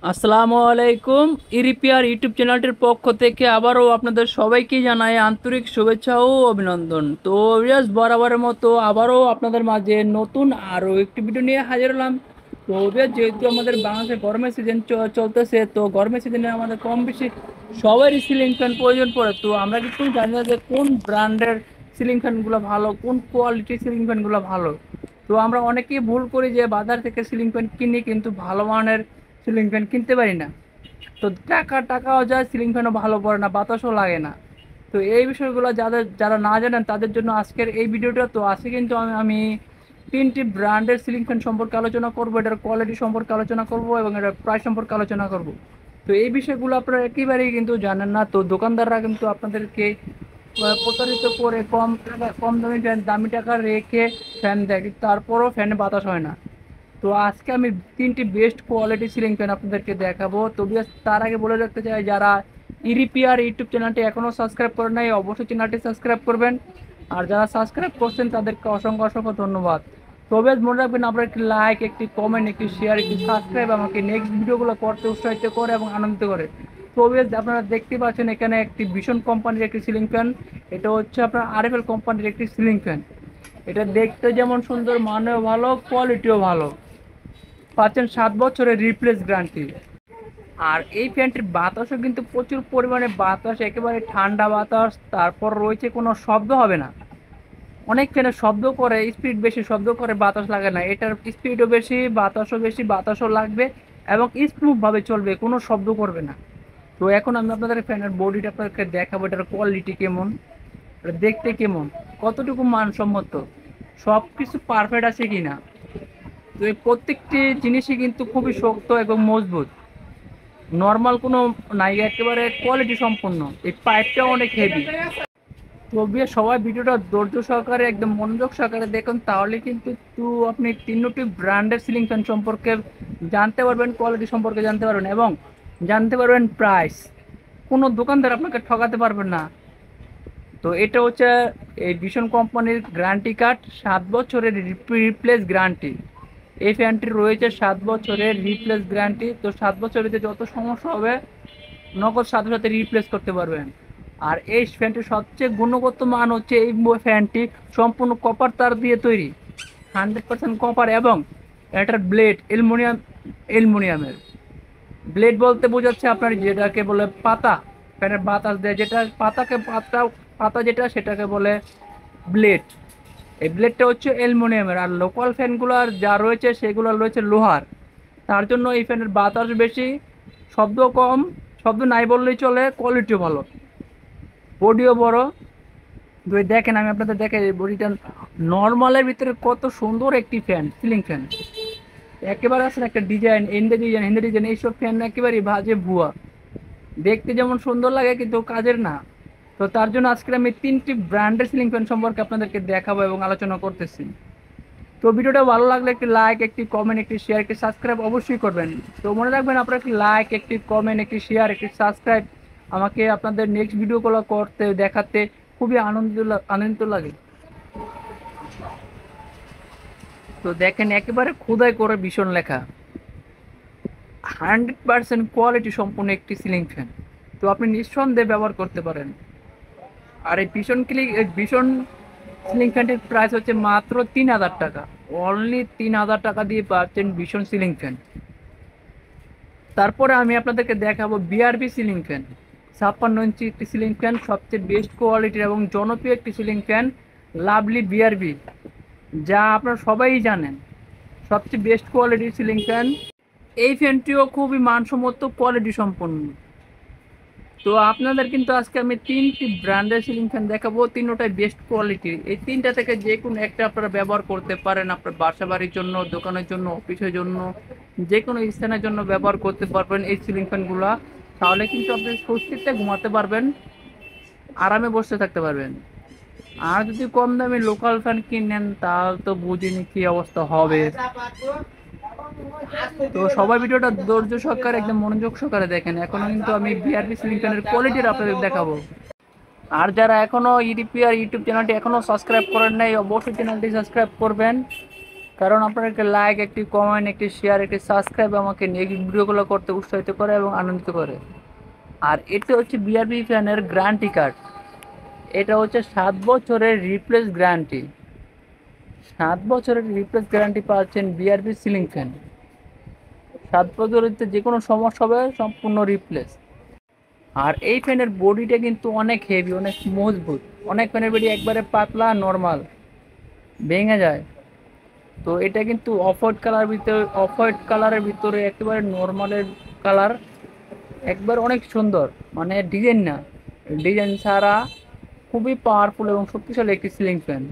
আসসালামু আলাইকুম। ইরিপিয়ার ইউটিউব চ্যানেলটির পক্ষ থেকে আবারও আপনাদের সবাইকে জানাই আন্তরিক শুভেচ্ছা ও অভিনন্দন। তো ভিউয়ার্স, বরাবরের মতো আবারও আপনাদের মাঝে নতুন আরও একটি ভিডিও নিয়ে হাজির হলাম। তো ভিউয়ার্স, যেহেতু আমাদের বাংলাদেশে গরমের সিজন চলতেছে, তো গরমের সিজনে আমাদের কম বেশি সবারই সিলিং ফ্যান প্রয়োজন পড়ে। তো আমরা কিন্তু জানি না যে কোন ব্র্যান্ডের সিলিং ফ্যানগুলো ভালো, কোন কোয়ালিটির সিলিং ফ্যানগুলো ভালো। তো আমরা অনেকেই ভুল করি যে বাজার থেকে সিলিং ফ্যান কিনি কিন্তু ভালো মানের সিলিং ফ্যান কিনতে পারি না। তো টাকাও যায়, সিলিং ফ্যানও ভালো পড়ে না, বাতাসও লাগে না। তো এই বিষয়গুলো যারা না জানেন তাদের জন্য আজকের এই ভিডিওটা। তো আজকে কিন্তু আমি তিনটি ব্র্যান্ডের সিলিং ফ্যান সম্পর্কে আলোচনা করব, এটার কোয়ালিটি সম্পর্কে আলোচনা করব এবং এটার প্রাইস সম্পর্কে আলোচনা করব। তো এই বিষয়গুলো আপনারা একেবারেই কিন্তু জানেন না। তো দোকানদাররা কিন্তু আপনাদেরকে প্রতারিত করে কম দামি ফ্যান দামি টাকা রেখে ফ্যান দেয়, কিন্তু তারপরও ফ্যানে বাতাস হয় না। তো আজকে আমি তিনটি বেস্ট কোয়ালিটি সিলিং ফ্যান আপনাদেরকে দেখাবো। তো তার আগে বলে রাখতে চাই, যারা ইরিপিআর ইউটিউব চ্যানেলটি এখনও সাবস্ক্রাইব করেন নাই অবশ্যই চ্যানেলটি সাবস্ক্রাইব করবেন। আর যারা সাবস্ক্রাইব করছেন তাদেরকে অসংখ্য অসংখ্য ধন্যবাদ। তবে মনে রাখবেন, আপনার একটি লাইক, একটি কমেন্ট, একটি শেয়ার, একটি সাবস্ক্রাইব আমাকে নেক্সট ভিডিওগুলো করতে উৎসাহিত করে এবং আনন্দিত করে। তবে আপনারা দেখতে পাচ্ছেন এখানে একটি ভীষণ কোম্পানির একটি সিলিং ফ্যান। এটা হচ্ছে আপনার আরএফএল কোম্পানির একটি সিলিং ফ্যান। এটা দেখতে যেমন সুন্দর, মানেও ভালো, কোয়ালিটিও ভালো। পাচ্ছেন 7 বছরের রিপ্লেস গ্যারান্টি। আর এই ফ্যানটির বাতাসও কিন্তু প্রচুর পরিমাণে বাতাস, একেবারে ঠান্ডা বাতাস। তারপর রয়েছে, কোনো শব্দ হবে না। অনেক ফ্যানে শব্দ করে, স্পিড বেশি, শব্দ করে, বাতাস লাগে না। এটার স্পিডও বেশি, বাতাসও বেশি, বাতাসও লাগবে এবং স্মুথভাবে চলবে, কোনো শব্দ করবে না। তো এখন আমি আপনাদের ফ্যানের বডিটা আপনাদেরকে দেখাবো, এটার কোয়ালিটি কেমন, এটা দেখতে কেমন, কতটুকু মানসম্মত, সব কিছু পারফেক্ট আছে কিনা। তো এই প্রত্যেকটি জিনিসই কিন্তু খুবই শক্ত এবং মজবুত, নর্মাল কোনো নাই, একেবারে কোয়ালিটি সম্পন্ন। এই পাইপটাও অনেক হেভি। তো সবাই ভিডিওটা ধৈর্য সহকারে, একদম মনোযোগ সহকারে দেখুন, তাহলে কিন্তু আপনি তিনটি ব্র্যান্ডের সিলিং ফ্যান সম্পর্কে জানতে পারবেন, কোয়ালিটি সম্পর্কে জানতে পারবেন এবং জানতে পারবেন প্রাইস। কোনো দোকানদার আপনাকে ঠকাতে পারবেন না। তো এটা হচ্ছে এই ভীষণ কোম্পানির গ্যারান্টি কার্ড, 7 বছরের রিপ্লেস গ্যারান্টি। এই ফ্যানটির রয়েছে 7 বছরের রিপ্লেস গ্যারান্টি। তো 7 বছরের যত সমস্যা হবে নগদ সাথে সাথে রিপ্লেস করতে পারবেন। আর এই ফ্যানটির সবচেয়ে গুণগত মান হচ্ছে, এই ফ্যানটি সম্পূর্ণ কপার তার দিয়ে তৈরি, 100% কপার। এবং এটার ব্লেড অ্যালুমিনিয়ামের ব্লেড বলতে বোঝাচ্ছে আপনার যেটাকে বলে পাতা, ফ্যানের বাতাস দেয় যেটা, পাতা যেটা, সেটাকে বলে ব্লেড। এই ব্লেডটা হচ্ছে অ্যালুমিনিয়ামের। আর লোকাল ফ্যানগুলো যা রয়েছে সেগুলো রয়েছে লোহার। তার জন্য এই ফ্যানের বাতাস বেশি, শব্দ কম, শব্দ নাই বললেই চলে, কোয়ালিটিও ভালো, বডিও বড়। যদি দেখেন, আমি আপনাদের দেখাই এই বডিটা নর্মালের ভিতরে কত সুন্দর একটি ফ্যান, সিলিং ফ্যান। একেবারে আছে একটা ডিজাইন, হিন্দি ডিজাইন, এইসব ফ্যান একেবারেই বাজে, ভুয়া। দেখতে যেমন সুন্দর লাগে কিন্তু কাজের না। তো তার জন্য আজকে আমি তিনটি ব্র্যান্ডের সিলিং ফ্যান সম্পর্কে আপনাদেরকে দেখাবো এবং আলোচনা করতেছি। তো ভিডিওটা ভালো লাগলে একটি লাইক, একটি কমেন্ট, একটি শেয়ার, একটি সাবস্ক্রাইব অবশ্যই করবেন। তো মনে রাখবেন, আপনার একটি লাইক, একটি কমেন্ট, একটি শেয়ার, একটি সাবস্ক্রাইব আমাকে আপনাদের নেক্সট ভিডিওগুলো করতে দেখাতে খুবই আনন্দিত লাগে। তো দেখেন, একেবারে খোদাই করে ভীষণ লেখা, 100% কোয়ালিটি সম্পূর্ণ একটি সিলিং ফ্যান। তো আপনি নিঃসন্দেহে ব্যবহার করতে পারেন। আর এই ভীষণ সিলিং ফ্যানটির প্রাইস হচ্ছে মাত্র 3,000 টাকা। অনলি 3,000 টাকা দিয়ে পাচ্ছেন ভীষণ সিলিং ফ্যান। তারপরে আমি আপনাদেরকে দেখাবো বিআরবি সিলিং ফ্যান, 56 ইঞ্চি একটি সিলিং ফ্যান, সবচেয়ে বেস্ট কোয়ালিটির এবং জনপ্রিয় একটি সিলিং ফ্যান, লাভলি বিআরবি, যা আপনারা সবাই জানেন, সবচেয়ে বেস্ট কোয়ালিটির সিলিং ফ্যান। এই ফ্যানটিও খুবই মানসম্মত, কোয়ালিটি সম্পন্ন। তো আপনাদের কিন্তু আজকে আমি তিনটি ব্র্যান্ডের সিলিং ফ্যান দেখাবো, তিনটাই বেস্ট কোয়ালিটির। এই তিনটা থেকে যে কোনো একটা আপনারা ব্যবহার করতে পারেন, আপনার বাসা বাড়ির জন্য, দোকানের জন্য, অফিসের জন্য, যে কোনো স্থানের জন্য ব্যবহার করতে পারবেন এই সিলিং ফ্যানগুলো। তাহলে কিন্তু আপনি স্বস্তিতে ঘুমাতে পারবেন, আরামে বসে থাকতে পারবেন। আর যদি কম দামে লোকাল ফ্যান কিনেন তাহলে তো বুঝিনি কি অবস্থা হবে। তো সবাই ভিডিওটা ধৈর্য সহকারে, একদম মনোযোগ সহকারে দেখেন। এখনো কিন্তু আমি বিআরবি সিলিং ফ্যানের কোয়ালিটির আপনাদের দেখাবো। আর যারা এখনো ইউটিউব চ্যানেলটি এখনো সাবস্ক্রাইব করেন নাই অবশ্যই চ্যানেলটি সাবস্ক্রাইব করবেন কারণ আপনার একটা লাইক, একটি কমেন্ট, একটি শেয়ার, একটি সাবস্ক্রাইব আমাকে নিয়ে ভিডিওগুলো করতে উৎসাহিত করে এবং আনন্দিত করে। আর এটা হচ্ছে বিআরবি ফ্যানের গ্যারান্টি কার্ড। এটা হচ্ছে 7 বছরের রিপ্লেস গ্যারান্টি। 7 বছরের রিপ্লেস গ্যারান্টি পাচ্ছেন বিআরবি সিলিং ফ্যান। 7 বছরের যে কোনো সমস্যা হবে সম্পূর্ণ রিপ্লেস। আর এই ফ্যানের বডিটা কিন্তু অনেক হেভি, অনেক মজবুত। অনেক ফ্যানের বডি একবারে পাতলা নর্মাল ভেঙে যায়। তো এটা কিন্তু অফ হোয়াইট কালারের ভিতরে একেবারে নর্মালের কালার, একবার অনেক সুন্দর, মানে ডিজাইন না, ডিজাইন ছাড়া খুবই পাওয়ারফুল এবং শক্তিশালী একটি সিলিং ফ্যান।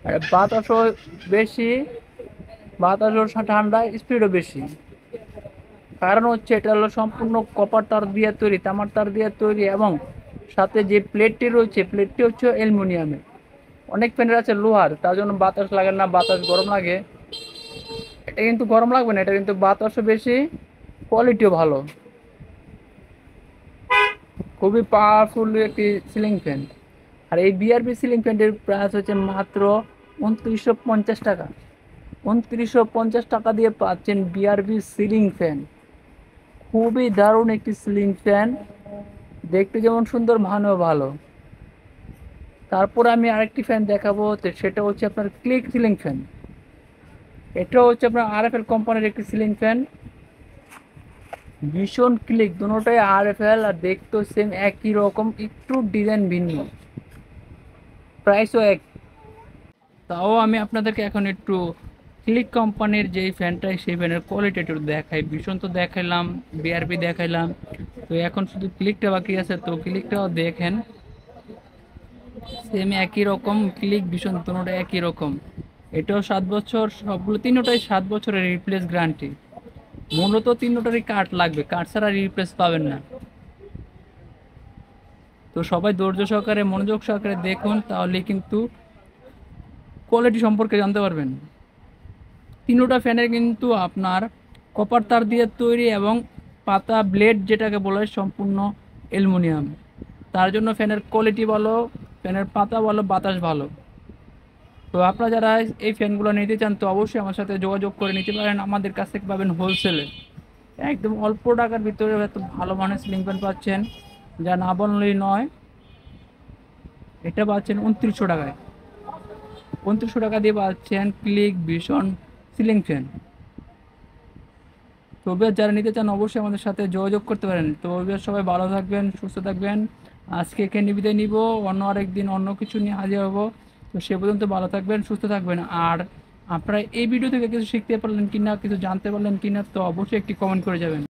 আর বাতাসও বেশি, বাতাসও ঠান্ডা, স্পিডও বেশি। কারণ হচ্ছে এটা হলো সম্পূর্ণ কপার তার দিয়ে তৈরি, তামার তার দিয়ে তৈরি, এবং সাথে যে প্লেটটি রয়েছে প্লেটটি হচ্ছে অ্যালুমিনিয়ামের। অনেক ফ্যানের আছে লোহার, তার জন্য বাতাস লাগে না, বাতাস গরম লাগে। এটা কিন্তু গরম লাগবে না, এটা কিন্তু বাতাসও বেশি, কোয়ালিটিও ভালো, খুবই পাওয়ারফুল একটি সিলিং ফ্যান। আর এই বিআরবি সিলিং ফ্যানটির প্রাইস হচ্ছে মাত্র 2950 টাকা। 2950 টাকা দিয়ে পাচ্ছেন বিআরবি সিলিং ফ্যান। খুবই দারুণ একটি সিলিং ফ্যান, দেখতে যেমন সুন্দর মানেও ভালো। তারপর আমি আরেকটি ফ্যান দেখাবো, তো সেটা হচ্ছে আপনার ক্লিক সিলিং ফ্যান। এটা হচ্ছে আপনার আরএফএল কোম্পানির একটি সিলিং ফ্যান। ভীষণ ক্লিক, দুটোটাই আরএফএল, আর দেখতেও সেম একই রকম, একটু ডিজাইন ভিন্ন, প্রাইসও এক। তাও আমি আপনাদেরকে এখন একটু ক্লিক কোম্পানির যেই ফ্যানটাই সেই ফ্যানের কোয়ালিটি একটু দেখাই। ভীষণ তো দেখাইলাম, বিআরবি দেখাইলাম, তো এখন শুধু ক্লিকটা বাকি আছে, তো ক্লিকটাও দেখেন। সেম একই রকম ক্লিক ভীষণ, দুটোটা একই রকম। এটাও 7 বছর, সবগুলো তিনটাই 7 বছরের রিপ্লেস গ্যারান্টি। মূলত তিনটারই কার্ড লাগবে, কার্ড ছাড়া রিপ্লেস পাবেন না। তো সবাই ধৈর্য সহকারে মনোযোগ সহকারে দেখুন, তাহলে কিন্তু কোয়ালিটি সম্পর্কে জানতে পারবেন। তিনোটা ফ্যানের কিন্তু আপনার কপার তার দিয়ে তৈরি, এবং পাতা ব্লেড যেটাকে বলা হয় সম্পূর্ণ অ্যালুমিনিয়াম। তার জন্য ফ্যানের কোয়ালিটি ভালো, ফ্যানের পাতা ভালো, বাতাস ভালো। তো আপনারা যারা এই ফ্যানগুলো নিতে চান, তো অবশ্যই আমার সাথে যোগাযোগ করে নিতে পারেন। আমাদের কাছ থেকে পাবেন হোলসেলে, একদম অল্প টাকার ভিতরে এত ভালো মানের সিলিং ফ্যান পাচ্ছেন, যা না বললেই নয়। এটা পাচ্ছেন 2900 টাকায়। 2900 টাকা দিয়ে পাচ্ছেন ক্লিক ভীষণ সিলিং ফ্যান। তো যারা নিতে চান অবশ্যই আমাদের সাথে যোগাযোগ করতে পারেন। তো সবাই ভালো থাকবেন, সুস্থ থাকবেন। আজকে এখানে বিদায় নিব, অন্য আরেকদিন অন্য কিছু নিয়ে হাজির হব। তো সে পর্যন্ত ভালো থাকবেন, সুস্থ থাকবেন। আর আপনারা এই ভিডিও থেকে কিছু শিখতে পারলেন কিনা, কিছু জানতে পারলেন কিনা, তো অবশ্যই একটি কমেন্ট করে যাবেন।